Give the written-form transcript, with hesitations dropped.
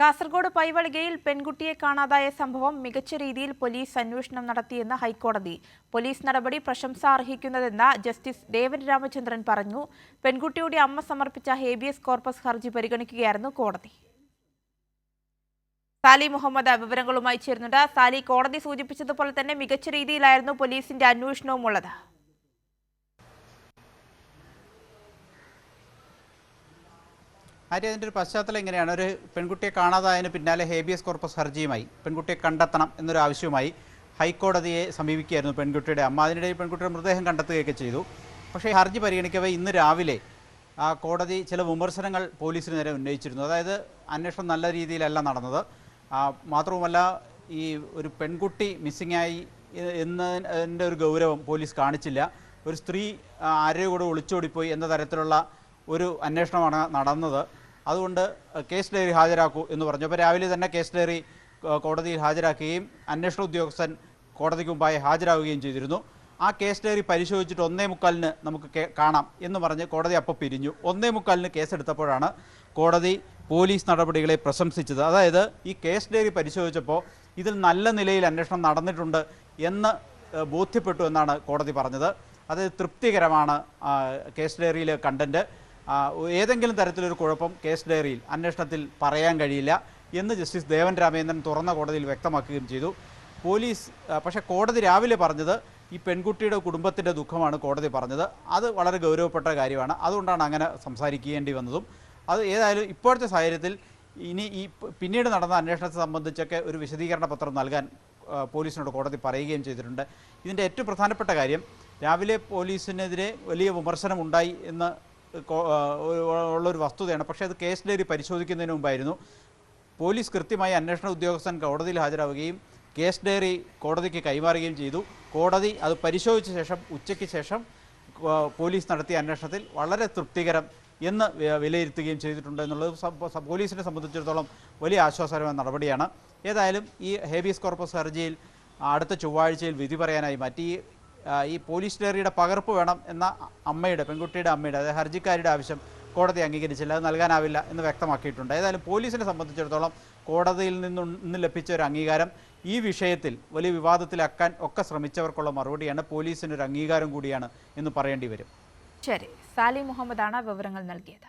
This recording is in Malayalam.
കാസർഗോഡ് പൈവളികയിൽ പെൺകുട്ടിയെ കാണാതായ സംഭവം മികച്ച രീതിയിൽ പോലീസ് അന്വേഷണം നടത്തിയെന്ന് ഹൈക്കോടതി. പോലീസ് നടപടി പ്രശംസാർഹിക്കുന്നതെന്ന് ജസ്റ്റിസ് ദേവൻ രാമചന്ദ്രൻ പറഞ്ഞു. പെൺകുട്ടിയുടെ അമ്മ സമർപ്പിച്ച ഹേബിയസ് കോർപ്പസ് ഹർജി പരിഗണിക്കുകയായിരുന്നു കോടതി. സാലി മുഹമ്മദ് വിവരങ്ങളുമായി ചേരുന്നുണ്ട്. സാലി, കോടതി സൂചിപ്പിച്ചതുപോലെ തന്നെ മികച്ച രീതിയിലായിരുന്നു പോലീസിന്റെ അന്വേഷണവും ഉള്ളത്. അതിൻ്റെ ഒരു പശ്ചാത്തലം എങ്ങനെയാണ്? ഒരു പെൺകുട്ടിയെ കാണാതായതിന് പിന്നാലെ ഹേബിയസ് കോർപ്പസ് ഹർജിയുമായി പെൺകുട്ടിയെ കണ്ടെത്തണം എന്നൊരു ആവശ്യവുമായി ഹൈക്കോടതിയെ സമീപിക്കുകയായിരുന്നു പെൺകുട്ടിയുടെ അമ്മ. അതിനിടയിൽ പെൺകുട്ടിയുടെ മൃതദേഹം കണ്ടെത്തുകയൊക്കെ ചെയ്തു. പക്ഷേ ഈ ഹർജി പരിഗണിക്കവേ ഇന്ന് രാവിലെ കോടതി ചില വിമർശനങ്ങൾ പോലീസിന് നേരെ ഉന്നയിച്ചിരുന്നു. അതായത് അന്വേഷണം നല്ല രീതിയിലല്ല നടന്നത്. മാത്രവുമല്ല, ഈ ഒരു പെൺകുട്ടി മിസ്സിംഗായി എന്നതിൻ്റെ ഒരു ഗൗരവം പോലീസ് കാണിച്ചില്ല. ഒരു സ്ത്രീ ആരെയോ കൂടെ ഒളിച്ചോടിപ്പോയി എന്ന തരത്തിലുള്ള ഒരു അന്വേഷണമാണ് നടന്നത്. അതുകൊണ്ട് കേസ് ഡയറി ഹാജരാക്കൂ എന്ന് പറഞ്ഞു. അപ്പോൾ രാവിലെ തന്നെ കേസ് ഡയറി കോടതിയിൽ ഹാജരാക്കുകയും അന്വേഷണ ഉദ്യോഗസ്ഥൻ കോടതിക്ക് മുമ്പായി ഹാജരാകുകയും ചെയ്തിരുന്നു. ആ കേസ് ഡയറി പരിശോധിച്ചിട്ട് 1:45 നമുക്ക് കാണാം എന്ന് പറഞ്ഞ് കോടതി അപ്പോൾ പിരിഞ്ഞു. 1:45 കേസെടുത്തപ്പോഴാണ് കോടതി പോലീസ് നടപടികളെ പ്രശംസിച്ചത്. അതായത് ഈ കേസ് ഡയറി പരിശോധിച്ചപ്പോൾ ഇതിൽ നല്ല നിലയിൽ അന്വേഷണം നടന്നിട്ടുണ്ട് എന്ന് ബോധ്യപ്പെട്ടു എന്നാണ് കോടതി പറഞ്ഞത്. അത് തൃപ്തികരമാണ് കേസ് ഡയറിയിലെ കണ്ടന്റ്. ഏതെങ്കിലും തരത്തിലൊരു കുഴപ്പം കേസ് ഡയറിയിൽ അന്വേഷണത്തിൽ പറയാൻ കഴിയില്ല എന്ന് ജസ്റ്റിസ് ദേവൻ രാമചന്ദ്രൻ തുറന്ന കോടതിയിൽ വ്യക്തമാക്കുകയും ചെയ്തു. പോലീസ് പക്ഷേ കോടതി രാവിലെ പറഞ്ഞത് ഈ പെൺകുട്ടിയുടെ കുടുംബത്തിൻ്റെ ദുഃഖമാണ് കോടതി പറഞ്ഞത്. അത് വളരെ ഗൗരവപ്പെട്ട കാര്യമാണ്. അതുകൊണ്ടാണ് അങ്ങനെ സംസാരിക്കേണ്ടി വന്നതും. അത് ഏതായാലും ഇപ്പോഴത്തെ സാഹചര്യത്തിൽ ഇനി ഈ പിന്നീട് നടന്ന അന്വേഷണത്തെ സംബന്ധിച്ചൊക്കെ ഒരു വിശദീകരണ പത്രം നൽകാൻ പോലീസിനോട് കോടതി പറയുകയും ചെയ്തിട്ടുണ്ട്. ഇതിൻ്റെ ഏറ്റവും പ്രധാനപ്പെട്ട കാര്യം, രാവിലെ പോലീസിനെതിരെ വലിയ വിമർശനമുണ്ടായി എന്ന് ഉള്ളൊരു വസ്തുതയാണ്. പക്ഷേ അത് കേസ് ഡയറി പരിശോധിക്കുന്നതിന് മുമ്പായിരുന്നു. പോലീസ് കൃത്യമായി അന്വേഷണ ഉദ്യോഗസ്ഥൻ കോടതിയിൽ ഹാജരാവുകയും കേസ് ഡയറി കോടതിക്ക് കൈമാറുകയും ചെയ്തു. കോടതി അത് പരിശോധിച്ച ശേഷം ഉച്ചയ്ക്ക് ശേഷം പോലീസ് നടത്തിയ അന്വേഷണത്തിൽ വളരെ തൃപ്തികരം എന്ന് വിലയിരുത്തുകയും ചെയ്തിട്ടുണ്ട് എന്നുള്ളത് പോലീസിനെ സംബന്ധിച്ചിടത്തോളം വലിയ ആശ്വാസകരമായ നടപടിയാണ്. ഏതായാലും ഈ ഹേബിയസ് കോർപ്പസ് ഹർജിയിൽ അടുത്ത ചൊവ്വാഴ്ചയിൽ വിധി പറയാനായി മാറ്റി. ഈ പോലീസ് ഡയറിയുടെ പകർപ്പ് വേണം എന്ന പെൺകുട്ടിയുടെ അമ്മയുടെ അതായത് ഹർജിക്കാരുടെ ആവശ്യം കോടതി അംഗീകരിച്ചില്ല. അത് നൽകാനാവില്ല എന്ന് വ്യക്തമാക്കിയിട്ടുണ്ട്. ഏതായാലും പോലീസിനെ സംബന്ധിച്ചിടത്തോളം കോടതിയിൽ നിന്ന് ലഭിച്ച ഒരു അംഗീകാരം ഈ വിഷയത്തിൽ വലിയ വിവാദത്തിലാക്കാൻ ഒക്കെ ശ്രമിച്ചവർക്കുള്ള മറുപടിയാണ്. പോലീസിനൊരു അംഗീകാരം കൂടിയാണ് എന്ന് പറയേണ്ടി വരും. ശരി, സാലി മുഹമ്മദാണ് വിവരങ്ങൾ നൽകിയത്.